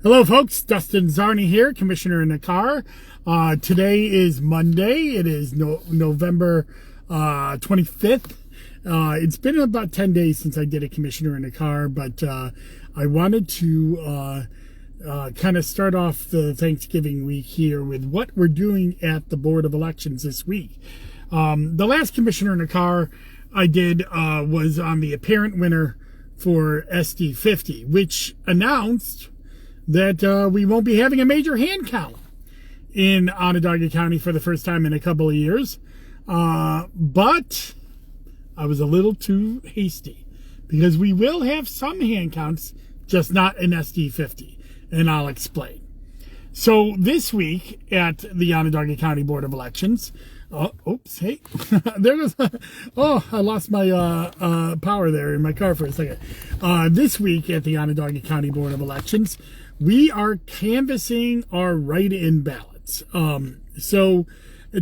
Hello, folks. Dustin Zarni here, Commissioner in the Car. Today is Monday. It is November 25th. It's been about 10 days since I did a Commissioner in the Car, but I wanted to kind of start off the Thanksgiving week here with what we're doing at the Board of Elections this week. The last Commissioner in the Car I did was on the apparent winner for SD50, which announced that we won't be having a major hand count in Onondaga County for the first time in a couple of years. But I was a little too hasty because we will have some hand counts, just not an SD50, and I'll explain. So this week at the Onondaga County Board of Elections, hey, there goes, I lost my power there in my car for a second. This week at the Onondaga County Board of Elections, we are canvassing our write-in ballots, so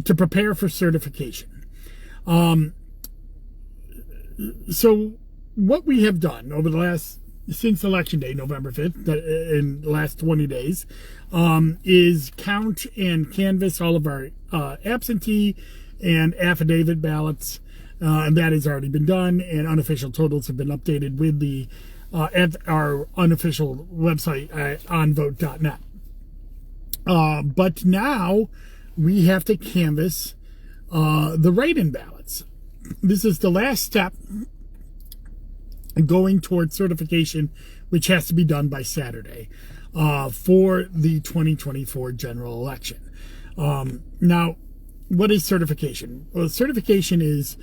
to prepare for certification. So what we have done over the since Election Day, November 5th, in the last 20 days, is count and canvass all of our absentee and affidavit ballots, and that has already been done, and unofficial totals have been updated with the at our unofficial website at onvote.net. But now we have to canvass the write-in ballots. This is the last step going towards certification, which has to be done by Saturday for the 2024 general election. Now, what is certification? Well, certification is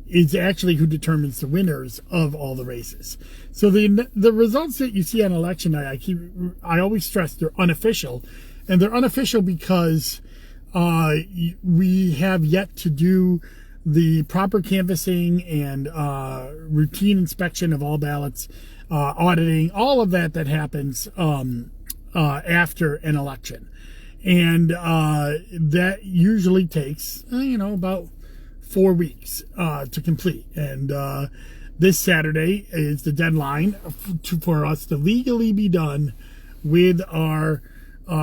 is actually who determines the winners of all the races. So the results that you see on election night, I always stress they're unofficial, and they're unofficial because we have yet to do the proper canvassing and routine inspection of all ballots, auditing, all of that happens after an election. And that usually takes, about 4 weeks to complete. And this Saturday is the deadline for us to legally be done with our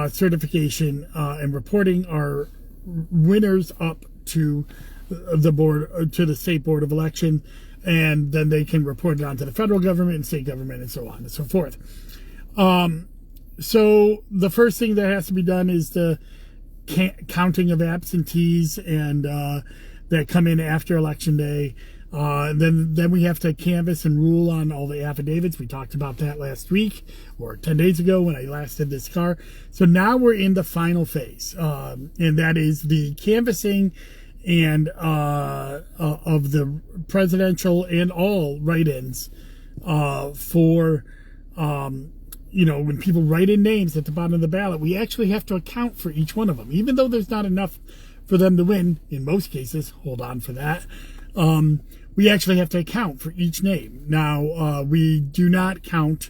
certification and reporting our winners up to the board, to the state board of election, and then they can report it on to the federal government and state government and so on and so forth. So the first thing that has to be done is the counting of absentees and that come in after election day. Then we have to canvass and rule on all the affidavits. We talked about that last week or 10 days ago when I last did this car. So now we're in the final phase, and that is the canvassing and of the presidential and all write-ins for when people write in names at the bottom of the ballot, we actually have to account for each one of them, even though there's not enough for them to win. In most cases, hold on for that. We actually have to account for each name. Now, we do not count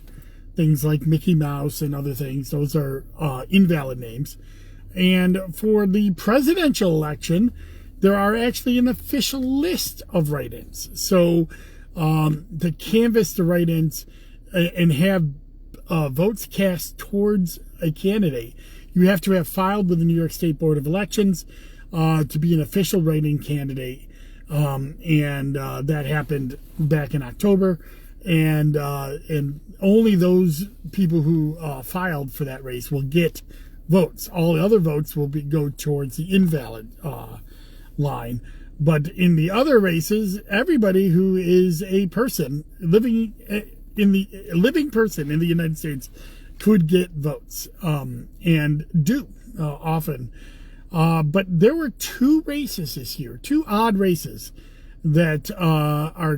things like Mickey Mouse and other things. Those are invalid names. And for the presidential election, there are actually an official list of write-ins. So to canvass the write-ins and have votes cast towards a candidate, you have to have filed with the New York State Board of Elections to be an official write-in candidate. And that happened back in October, and only those people who filed for that race will get votes. All the other votes will go towards the invalid line. But in the other races, everybody who is a person living person in the United States could get votes, and do often. But there were two races this year, two odd races that are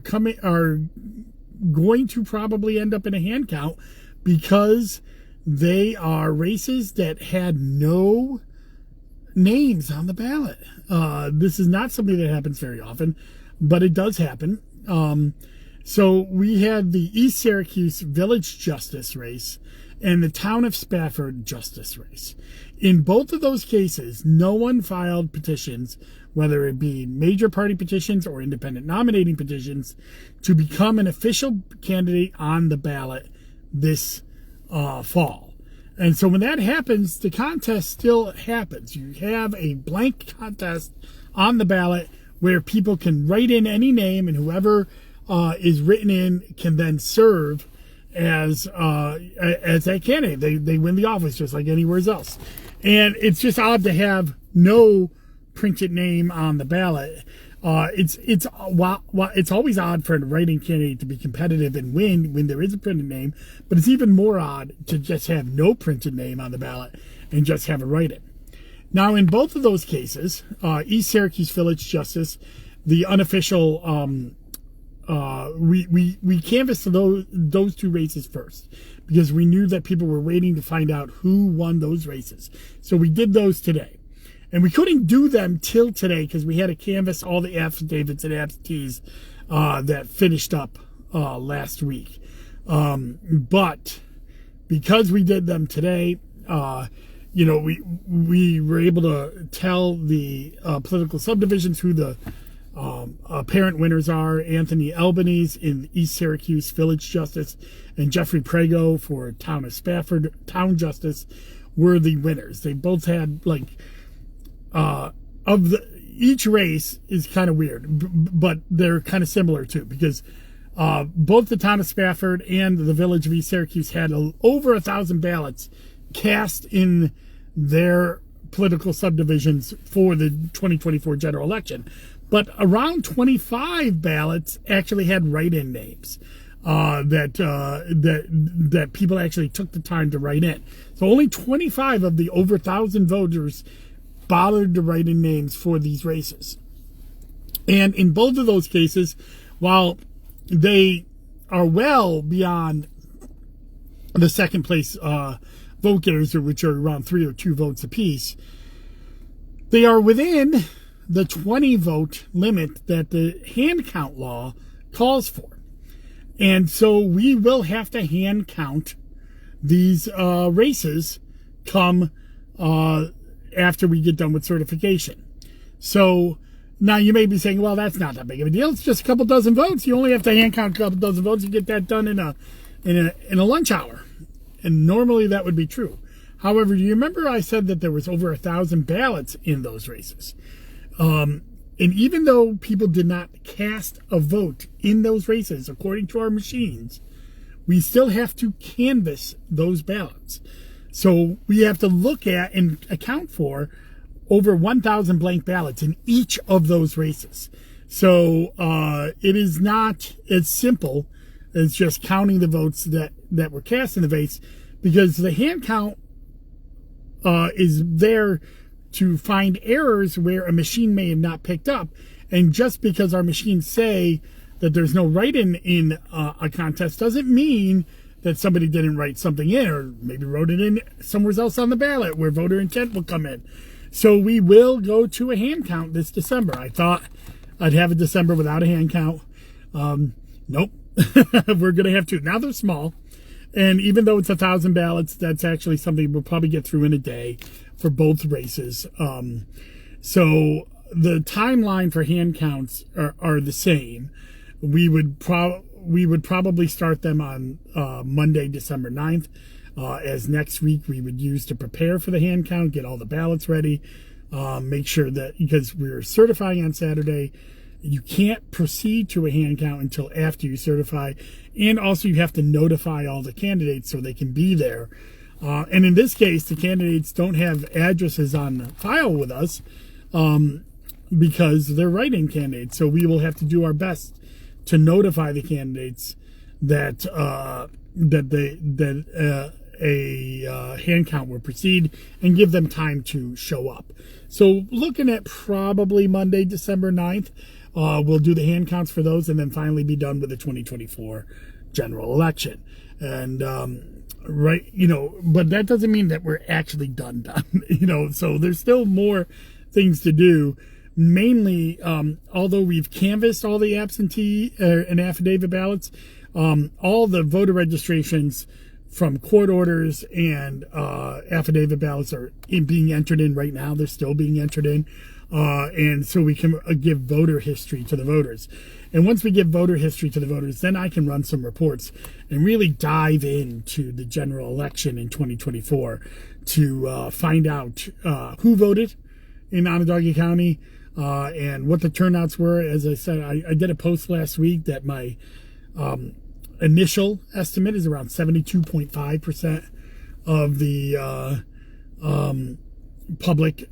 going to probably end up in a hand count because they are races that had no names on the ballot. This is not something that happens very often, but it does happen. So we had the East Syracuse Village Justice race and the Town of Spafford Justice race. In both of those cases, no one filed petitions, whether it be major party petitions or independent nominating petitions, to become an official candidate on the ballot this fall. And so when that happens, the contest still happens. You have a blank contest on the ballot where people can write in any name, and whoever is written in can then serve as that candidate. They win the office just like anywhere else. And it's just odd to have no printed name on the ballot. It's always odd for a writing candidate to be competitive and win when there is a printed name, but it's even more odd to just have no printed name on the ballot and just have a write-in. Now, in both of those cases, East Syracuse Village Justice, the unofficial, we canvassed those two races first because we knew that people were waiting to find out who won those races. So we did those today. And we couldn't do them till today because we had to canvass all the affidavits and absentees that finished up last week. But because we did them today, we were able to tell the political subdivisions who the apparent winners are. Anthony Albanese in East Syracuse Village Justice and Jeffrey Prego for Town of Spafford Town Justice were the winners. They both had each race is kind of weird, but they're kind of similar too, because both the town of Spafford and the village of East Syracuse had over 1,000 ballots cast in their political subdivisions for the 2024 general election. But around 25 ballots actually had write-in names that people actually took the time to write in. So only 25 of the over 1,000 voters bothered to write in names for these races. And in both of those cases, while they are well beyond the second place vote getters, which are around 3 or 2 votes apiece, they are within the 20 vote limit that the hand count law calls for. And so we will have to hand count these races come after we get done with certification. So now you may be saying, well, that's not that big of a deal. It's just a couple dozen votes. You only have to hand count a couple dozen votes. You get that done in a lunch hour. And normally that would be true. However, do you remember I said that there was over 1,000 ballots in those races? And even though people did not cast a vote in those races, according to our machines, we still have to canvass those ballots. So we have to look at and account for over 1,000 blank ballots in each of those races. So it is not as simple as just counting the votes that were cast in the vase, because the hand count is there to find errors where a machine may have not picked up. And just because our machines say that there's no write-in in a contest doesn't mean that somebody didn't write something in, or maybe wrote it in somewhere else on the ballot where voter intent will come in. So we will go to a hand count this December. I thought I'd have a December without a hand count. Nope. We're going to have to. Now they're small. And even though it's 1,000 ballots, that's actually something we'll probably get through in a day for both races. So the timeline for hand counts are the same. We would probably start them on Monday, December 9th, as next week we would use to prepare for the hand count, get all the ballots ready, make sure that, because we're certifying on Saturday, you can't proceed to a hand count until after you certify. And also you have to notify all the candidates so they can be there. And in this case, the candidates don't have addresses on file with us because they're write-in candidates. So we will have to do our best to notify the candidates that a hand count will proceed and give them time to show up. So looking at probably Monday, December 9th, we'll do the hand counts for those and then finally be done with the 2024 general election. And but that doesn't mean that we're actually done, so there's still more things to do. Mainly, although we've canvassed all the absentee and affidavit ballots, all the voter registrations from court orders and affidavit ballots are being entered in right now. They're still being entered in. And so we can give voter history to the voters. And once we give voter history to the voters, then I can run some reports and really dive into the general election in 2024 to find out who voted in Onondaga County and what the turnouts were. As I said, I did a post last week that my initial estimate is around 72.5% of the public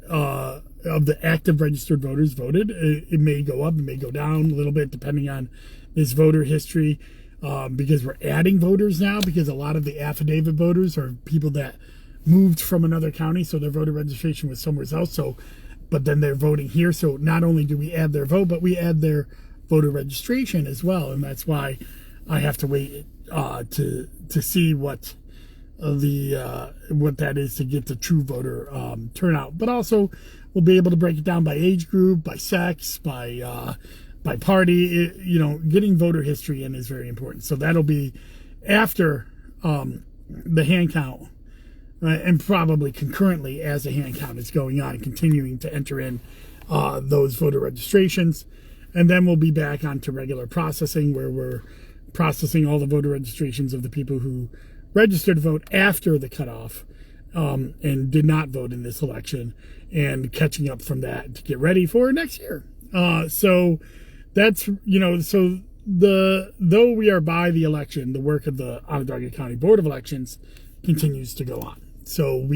of the active registered voters voted. It may go up, it may go down a little bit depending on this voter history, because we're adding voters now, because a lot of the affidavit voters are people that moved from another county, so their voter registration was somewhere else. So, but then they're voting here. So not only do we add their vote, but we add their voter registration as well, and that's why I have to wait to see what that is to get the true voter turnout. But also, we'll be able to break it down by age group, by sex, by party. Getting voter history in is very important. So that'll be after the hand count, and probably concurrently as the hand count is going on, continuing to enter in those voter registrations. And then we'll be back onto regular processing, where we're processing all the voter registrations of the people who registered to vote after the cutoff and did not vote in this election, and catching up from that to get ready for next year. So that's, though we are by the election, the work of the Onondaga County Board of Elections continues to go on. So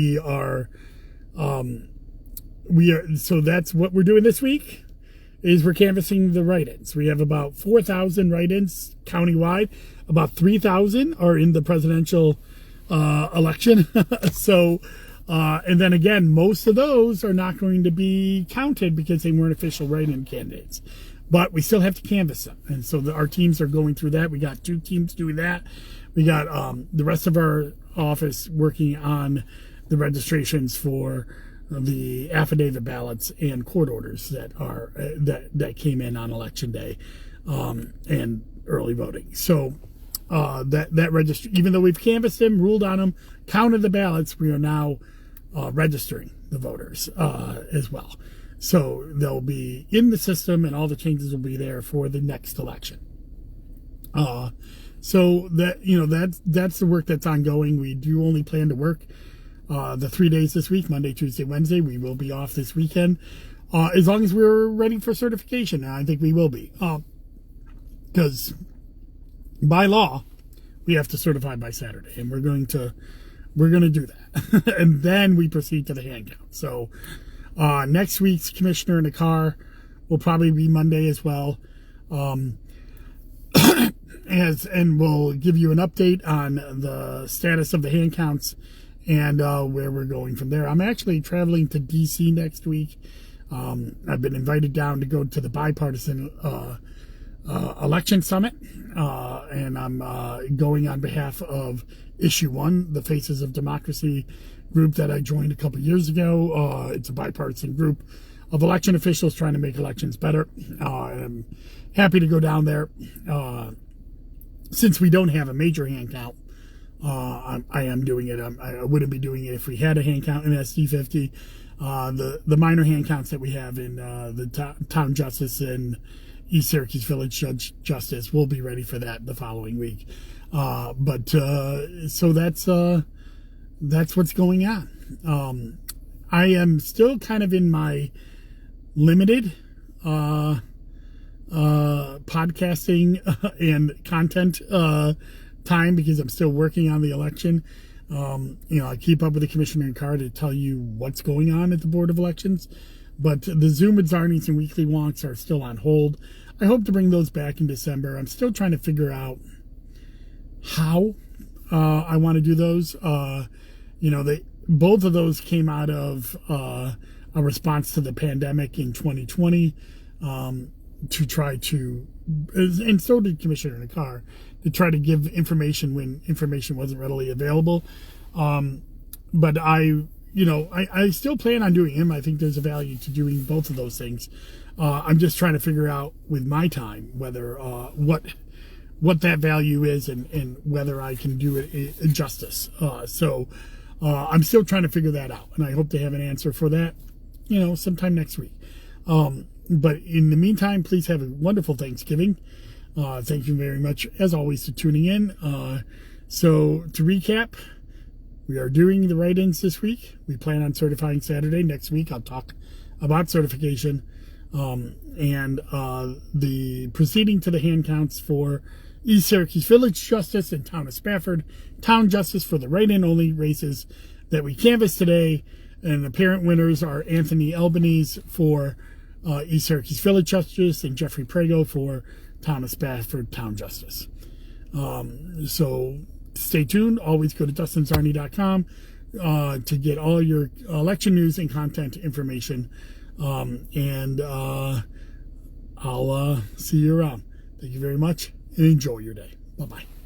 so that's what we're doing this week, is we're canvassing the write-ins. We have about 4,000 write-ins countywide. About 3,000 are in the presidential election. So, and then again, most of those are not going to be counted because they weren't official write-in candidates. But we still have to canvass them. And so our teams are going through that. We got 2 teams doing that. We got the rest of our office working on the registrations for the affidavit ballots and court orders that are that came in on election day, and early voting. So that register, even though we've canvassed them, ruled on them, counted the ballots, we are now registering the voters as well. So they'll be in the system, and all the changes will be there for the next election. So that's the work that's ongoing. We do only plan to work the 3 days this week, Monday, Tuesday, Wednesday. We will be off this weekend, as long as we're ready for certification. And I think we will be, because by law we have to certify by Saturday, and we're going to do that. And then we proceed to the hand count. So next week's commissioner in the car will probably be Monday as well. And we'll give you an update on the status of the hand counts and where we're going from there. I'm actually traveling to D.C. next week. I've been invited down to go to the bipartisan election summit, and I'm going on behalf of Issue 1, the Faces of Democracy group that I joined a couple years ago. It's a bipartisan group of election officials trying to make elections better. And I'm happy to go down there. Since we don't have a major hand count, I am doing it. I wouldn't be doing it if we had a hand count in SD50. The minor hand counts that we have in the town justice and East Syracuse Village judge justice will be ready for that the following week. So that's what's going on. I am still kind of in my limited podcasting and content time, because I'm still working on the election. I keep up with the commissioner in car to tell you what's going on at the Board of Elections, but the Zoom with Zarnies and weekly wonks are still on hold. I hope to bring those back in December. I'm still trying to figure out how I want to do those. Both of those came out of a response to the pandemic in 2020, to try to, and so did Commissioner in the car, to try to give information when information wasn't readily available. But I still plan on doing them. I think there's a value to doing both of those things. I'm just trying to figure out with my time whether what that value is, and whether I can do it justice. So I'm still trying to figure that out, and I hope to have an answer for that, sometime next week. But in the meantime, please have a wonderful Thanksgiving. Thank you very much, as always, for tuning in. So to recap, we are doing the write-ins this week. We plan on certifying Saturday. Next week, I'll talk about certification. And the proceeding to the hand counts for East Syracuse Village Justice and Town of Spafford Town Justice for the write-in only races that we canvassed today. And the apparent winners are Anthony Albanese for East Syracuse Village Justice and Jeffrey Prego for Town of Spafford Town Justice. So stay tuned. Always go to DustinZarni.com to get all your election news and content information. And I'll see you around. Thank you very much and enjoy your day. Bye-bye.